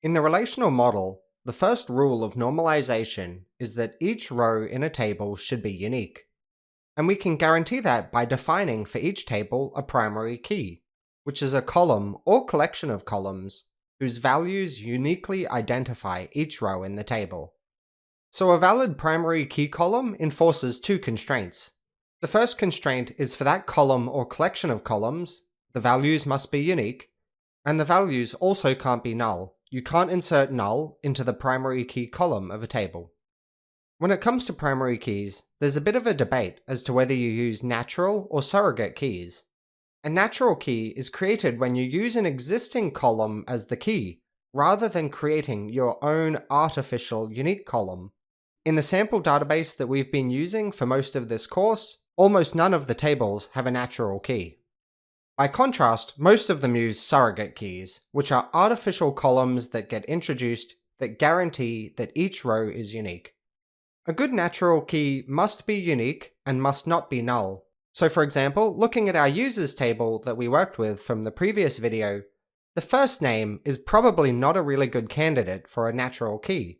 In the relational model, the first rule of normalization is that each row in a table should be unique. And we can guarantee that by defining for each table a primary key, which is a column or collection of columns whose values uniquely identify each row in the table. So a valid primary key column enforces two constraints. The first constraint is for that column or collection of columns, the values must be unique, and the values also can't be null. You can't insert null into the primary key column of a table. When it comes to primary keys, there's a bit of a debate as to whether you use natural or surrogate keys. A natural key is created when you use an existing column as the key, rather than creating your own artificial unique column. In the sample database that we've been using for most of this course, almost none of the tables have a natural key. By contrast, most of them use surrogate keys, which are artificial columns that get introduced that guarantee that each row is unique. A good natural key must be unique and must not be null. So for example, looking at our users table that we worked with from the previous video, the first name is probably not a really good candidate for a natural key.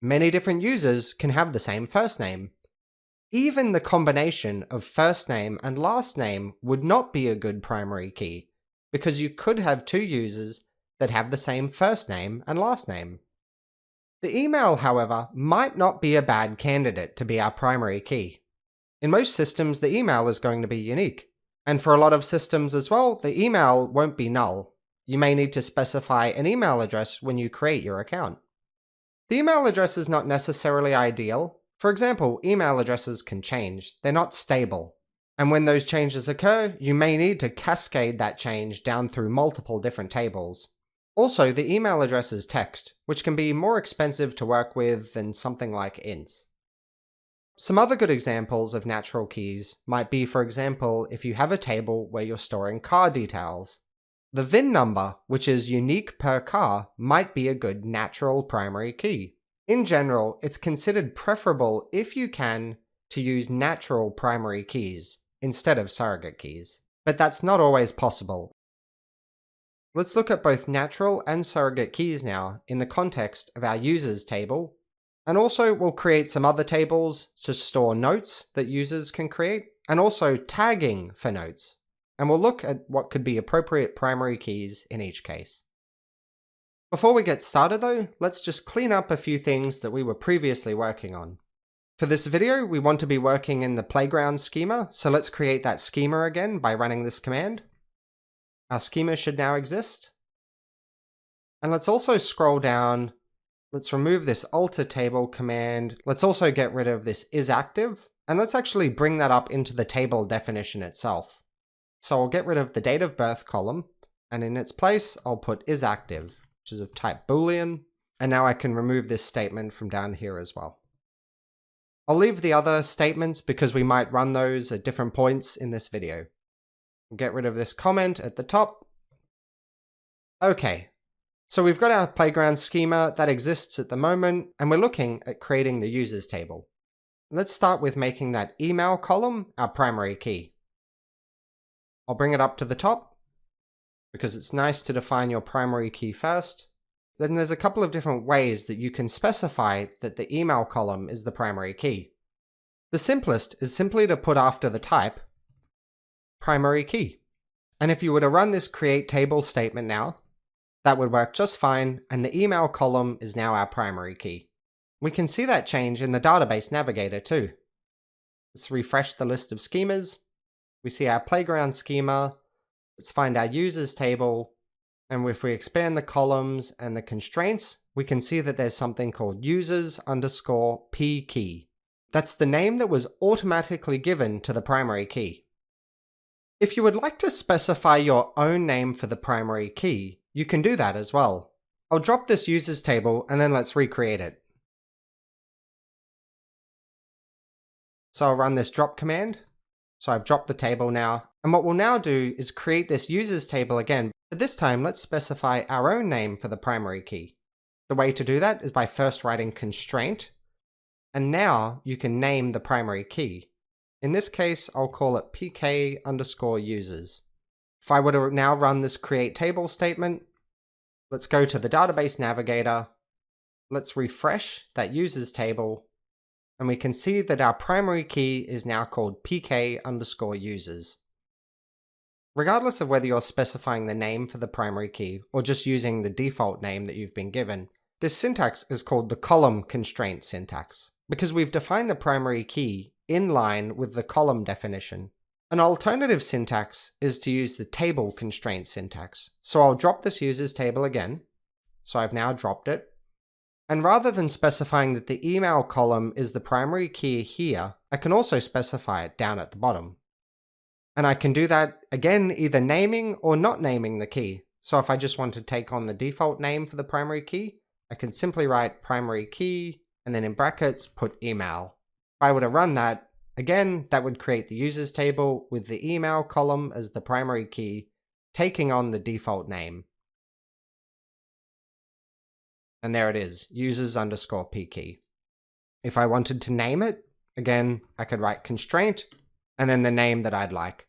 Many different users can have the same first name. Even the combination of first name and last name would not be a good primary key, because you could have two users that have the same first name and last name. The email, however, might not be a bad candidate to be our primary key. In most systems, the email is going to be unique. And for a lot of systems as well, the email won't be null. You may need to specify an email address when you create your account. The email address is not necessarily ideal. For example, email addresses can change. They're not stable. And when those changes occur, you may need to cascade that change down through multiple different tables. Also, the email address is text, which can be more expensive to work with than something like ints. Some other good examples of natural keys might be, for example, if you have a table where you're storing car details. The VIN number, which is unique per car, might be a good natural primary key. In general, it's considered preferable, if you can, to use natural primary keys instead of surrogate keys. But that's not always possible. Let's look at both natural and surrogate keys now in the context of our users table. And also we'll create some other tables to store notes that users can create, and also tagging for notes. And we'll look at what could be appropriate primary keys in each case. Before we get started though, let's just clean up a few things that we were previously working on. For this video, we want to be working in the playground schema, so let's create that schema again by running this command. Our schema should now exist. And let's also scroll down. Let's remove this alter table command. Let's also get rid of this isActive, and let's actually bring that up into the table definition itself. So I'll get rid of the date of birth column, and in its place, I'll put isActive, which is of type Boolean, and now I can remove this statement from down here as well. I'll leave the other statements because we might run those at different points in this video. Get rid of this comment at the top. Okay, so we've got our playground schema that exists at the moment, and we're looking at creating the users table. Let's start with making that email column our primary key. I'll bring it up to the top because it's nice to define your primary key first. Then there's a couple of different ways that you can specify that the email column is the primary key. The simplest is simply to put after the type primary key. And if you were to run this create table statement now, that would work just fine, and the email column is now our primary key. We can see that change in the database navigator too. Let's refresh the list of schemas. We see our playground schema. Let's find our users table. And if we expand the columns and the constraints, we can see that there's something called users_p key. That's the name that was automatically given to the primary key. If you would like to specify your own name for the primary key, you can do that as well. I'll drop this users table and then let's recreate it. So I'll run this drop command. So I've dropped the table now. And what we'll now do is create this users table again. But this time, let's specify our own name for the primary key. The way to do that is by first writing constraint. And now you can name the primary key. In this case, I'll call it pk_users. If I were to now run this create table statement, Let's go to the database navigator. Let's refresh that users table. And we can see that our primary key is now called pk_users. Regardless of whether you're specifying the name for the primary key or just using the default name that you've been given, this syntax is called the column constraint syntax, because we've defined the primary key in line with the column definition. An alternative syntax is to use the table constraint syntax. So I'll drop this users table again. So I've now dropped it. And rather than specifying that the email column is the primary key here, I can also specify it down at the bottom. And I can do that, again, either naming or not naming the key. So if I just want to take on the default name for the primary key, I can simply write primary key, and then in brackets, put email. If I were to run that, again, that would create the users table with the email column as the primary key, taking on the default name. And there it is, users_pkey. If I wanted to name it, again, I could write constraint, and then the name that I'd like.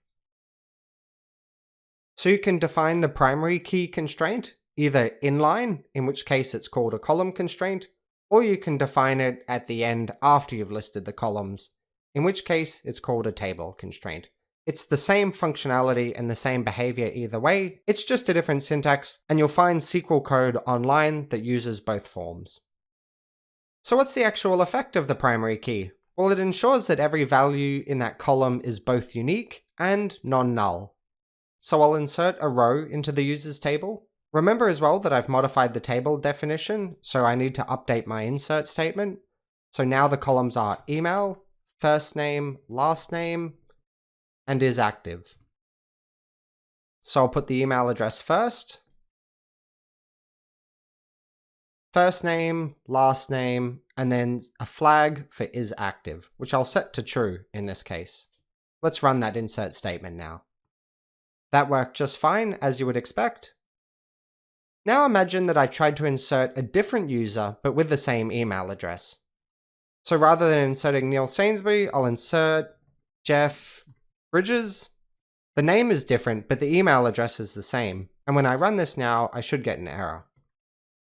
So you can define the primary key constraint either inline, in which case it's called a column constraint, or you can define it at the end after you've listed the columns, in which case it's called a table constraint. It's the same functionality and the same behavior either way, it's just a different syntax, and you'll find SQL code online that uses both forms. So what's the actual effect of the primary key? Well, it ensures that every value in that column is both unique and non-null. So I'll insert a row into the users table. Remember as well that I've modified the table definition, so I need to update my insert statement. So now the columns are email, first name, last name, and is active. So I'll put the email address first, first name, last name, and then a flag for is active, which I'll set to true in this case. Let's run that insert statement now. That worked just fine, as you would expect. Now imagine that I tried to insert a different user, but with the same email address. So rather than inserting Neil Sainsbury, I'll insert Jeff Bridges. The name is different, but the email address is the same. And when I run this now, I should get an error.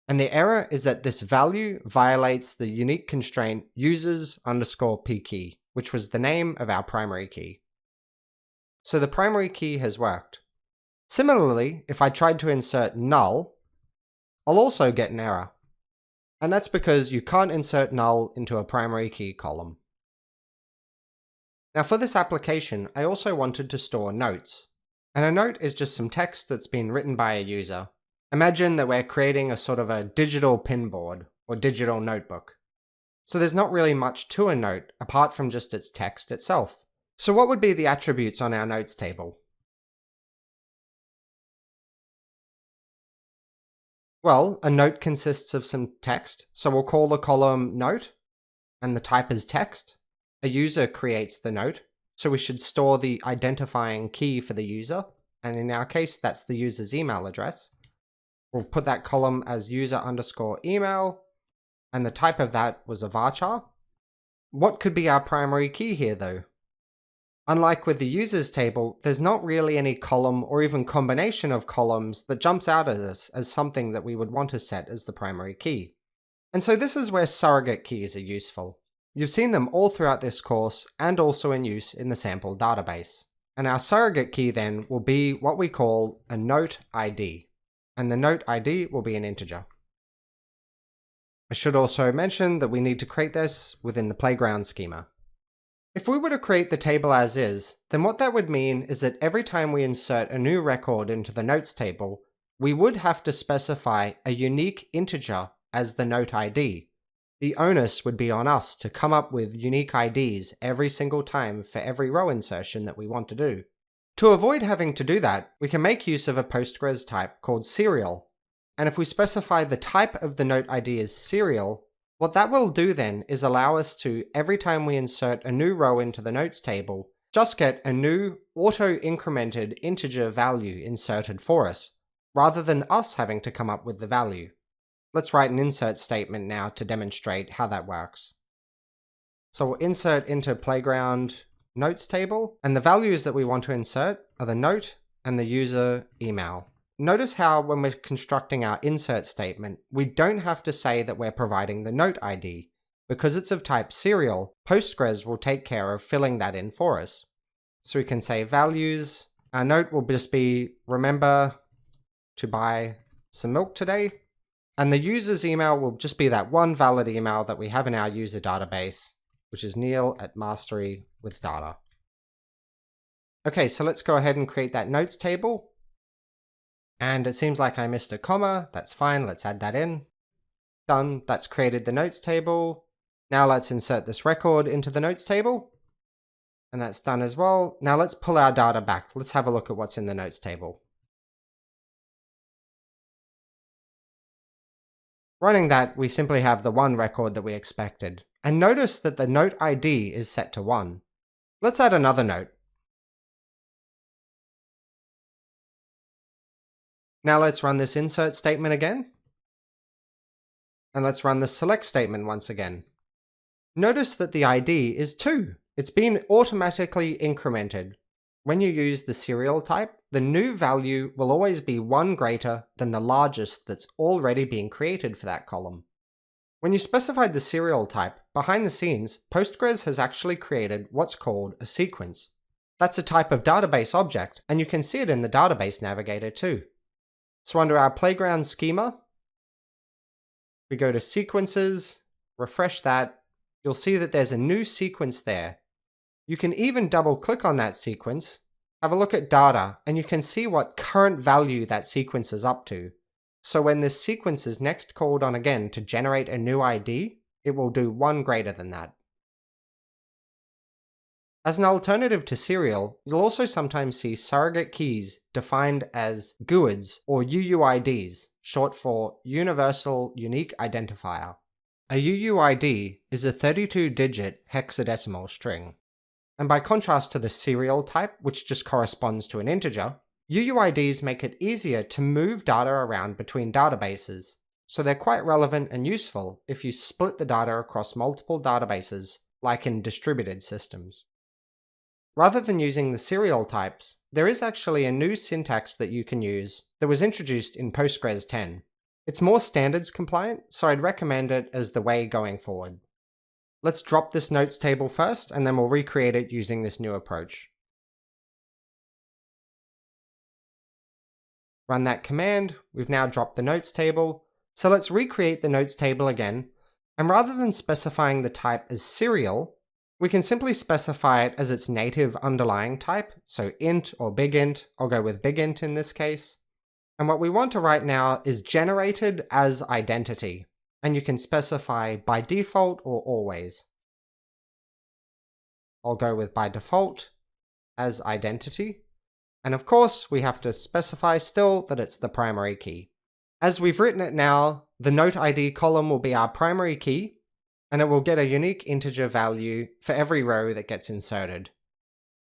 And the error is that this value violates the unique constraint users_pkey, which was the name of our primary key. So the primary key has worked. Similarly, if I tried to insert null, I'll also get an error. And that's because you can't insert null into a primary key column. Now for this application, I also wanted to store notes. And a note is just some text that's been written by a user. Imagine that we're creating a sort of a digital pinboard or digital notebook. So there's not really much to a note apart from just its text itself. So what would be the attributes on our notes table? Well, a note consists of some text, so we'll call the column note, and the type is text. A user creates the note, so we should store the identifying key for the user, and in our case, that's the user's email address. We'll put that column as user_email, and the type of that was a varchar. What could be our primary key here though? Unlike with the users table, there's not really any column or even combination of columns that jumps out at us as something that we would want to set as the primary key. And so this is where surrogate keys are useful. You've seen them all throughout this course and also in use in the sample database. And our surrogate key then will be what we call a note ID. And the note ID will be an integer. I should also mention that we need to create this within the playground schema. If we were to create the table as is, then what that would mean is that every time we insert a new record into the notes table, we would have to specify a unique integer as the note ID. The onus would be on us to come up with unique IDs every single time for every row insertion that we want to do. To avoid having to do that, we can make use of a Postgres type called serial. And if we specify the type of the note ID as serial, what that will do then is allow us to, every time we insert a new row into the notes table, just get a new auto-incremented integer value inserted for us, rather than us having to come up with the value. Let's write an insert statement now to demonstrate how that works. So we'll insert into playground notes table, and the values that we want to insert are the note and the user email. notice how when we're constructing our insert statement, we don't have to say that we're providing the note ID. Because it's of type serial, Postgres will take care of filling that in for us. So we can say values. Our note will just be, remember to buy some milk today. And the user's email will just be that one valid email that we have in our user database, which is neil@masterywithdata. Okay, so let's go ahead and create that notes table. And it seems like I missed a comma. That's fine. Let's add that in. Done. That's created the notes table. Now let's insert this record into the notes table. And that's done as well. Now let's pull our data back. Let's have a look at what's in the notes table. Running that, we simply have the one record that we expected. And notice that the note ID is set to 1. Let's add another note. Now let's run this insert statement again. And let's run the select statement once again. Notice that the ID is 2. It's been automatically incremented. When you use the serial type, the new value will always be 1 greater than the largest that's already been created for that column. When you specified the serial type, behind the scenes, Postgres has actually created what's called a sequence. That's a type of database object, and you can see it in the database navigator too. So under our playground schema, we go to sequences, refresh that, you'll see that there's a new sequence there. You can even double click on that sequence, have a look at data, and you can see what current value that sequence is up to. So when this sequence is next called on again to generate a new ID, it will do 1 greater than that. As an alternative to serial, you'll also sometimes see surrogate keys defined as GUIDs or UUIDs, short for Universal Unique Identifier. A UUID is a 32-digit hexadecimal string. And by contrast to the serial type, which just corresponds to an integer, UUIDs make it easier to move data around between databases, so they're quite relevant and useful if you split the data across multiple databases, like in distributed systems. Rather than using the serial types, there is actually a new syntax that you can use that was introduced in Postgres 10. It's more standards compliant, so I'd recommend it as the way going forward. Let's drop this notes table first, and then we'll recreate it using this new approach. Run that command. We've now dropped the notes table. So let's recreate the notes table again. And rather than specifying the type as serial, we can simply specify it as its native underlying type. So int or big int. I'll go with big int in this case. And what we want to write now is generated as identity. And you can specify by default or always. I'll go with by default as identity. And of course, we have to specify still that it's the primary key. As we've written it now, the note ID column will be our primary key, and it will get a unique integer value for every row that gets inserted.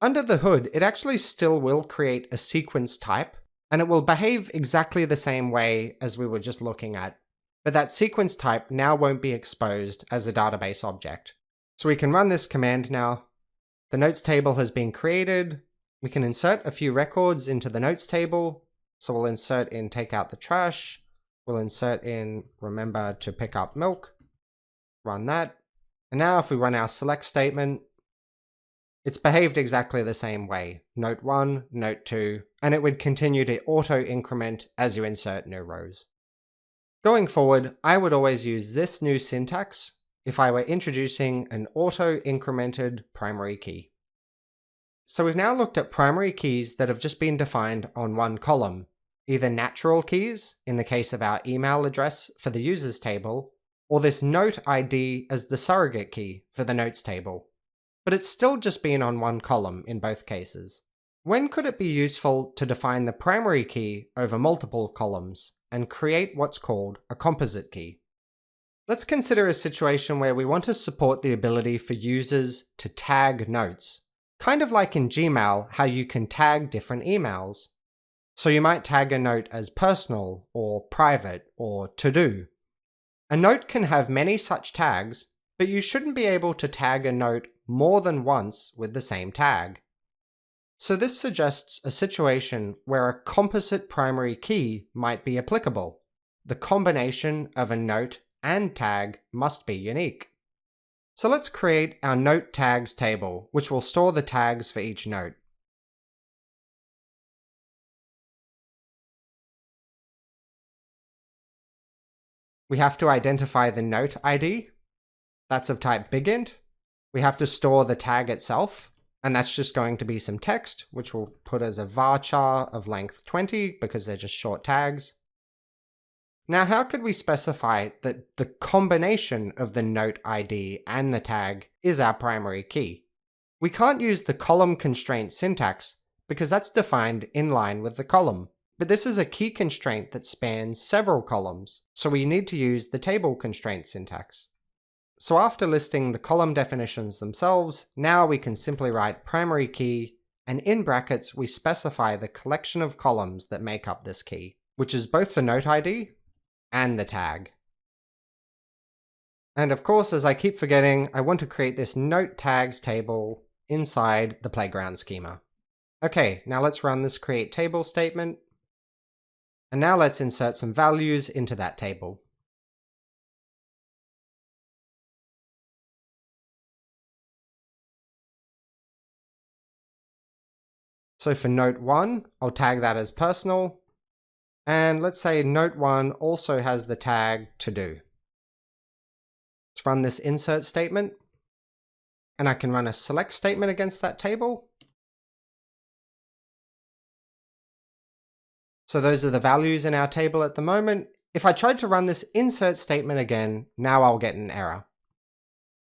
Under the hood, it actually still will create a sequence type, and it will behave exactly the same way as we were just looking at. But that sequence type now won't be exposed as a database object. So we can run this command now. The notes table has been created. We can insert a few records into the notes table. So we'll insert in take out the trash. We'll insert in remember to pick up milk. Run that. And now if we run our select statement, it's behaved exactly the same way. Note 1, note 2, and it would continue to auto-increment as you insert new rows. Going forward, I would always use this new syntax if I were introducing an auto-incremented primary key. So we've now looked at primary keys that have just been defined on one column, either natural keys, in the case of our email address for the users table, or this note ID as the surrogate key for the notes table. But it's still just been on one column in both cases. When could it be useful to define the primary key over multiple columns and create what's called a composite key? Let's consider a situation where we want to support the ability for users to tag notes, kind of like in Gmail how you can tag different emails. So you might tag a note as personal or private or to-do. A note can have many such tags, but you shouldn't be able to tag a note more than once with the same tag. So this suggests a situation where a composite primary key might be applicable. The combination of a note and tag must be unique. So let's create our note tags table, which will store the tags for each note. We have to identify the note ID. That's of type BigInt. We have to store the tag itself, and that's just going to be some text, which we'll put as a varchar of length 20 because they're just short tags. Now, how could we specify that the combination of the note ID and the tag is our primary key? We can't use the column constraint syntax because that's defined in line with the column. But this is a key constraint that spans several columns, so we need to use the table constraint syntax. So after listing the column definitions themselves, now we can simply write primary key, and in brackets we specify the collection of columns that make up this key, which is both the note ID and the tag. And of course, as I keep forgetting, I want to create this note tags table inside the playground schema. Okay, now let's run this create table statement. And now let's insert some values into that table. So for note 1, I'll tag that as personal. And let's say note 1 also has the tag to do. Let's run this insert statement. And I can run a select statement against that table. So those are the values in our table at the moment. If I tried to run this insert statement again, now I'll get an error.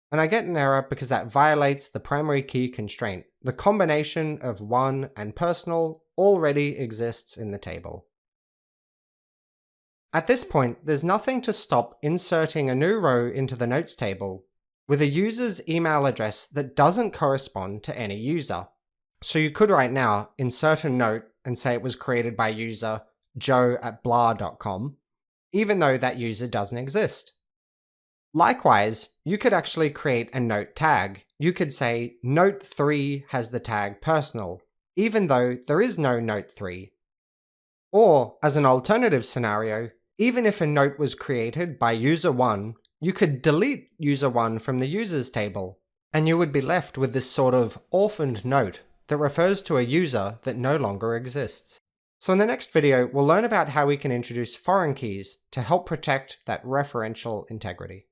And I get an error because that violates the primary key constraint. The combination of 1 and personal already exists in the table. At this point, there's nothing to stop inserting a new row into the notes table with a user's email address that doesn't correspond to any user. So you could right now insert a note and say it was created by user joe@blah.com, even though that user doesn't exist. Likewise, you could actually create a note tag. You could say note 3 has the tag personal, even though there is no note 3. Or, as an alternative scenario, even if a note was created by user 1, you could delete user 1 from the users table, and you would be left with this sort of orphaned note that refers to a user that no longer exists. So in the next video, we'll learn about how we can introduce foreign keys to help protect that referential integrity.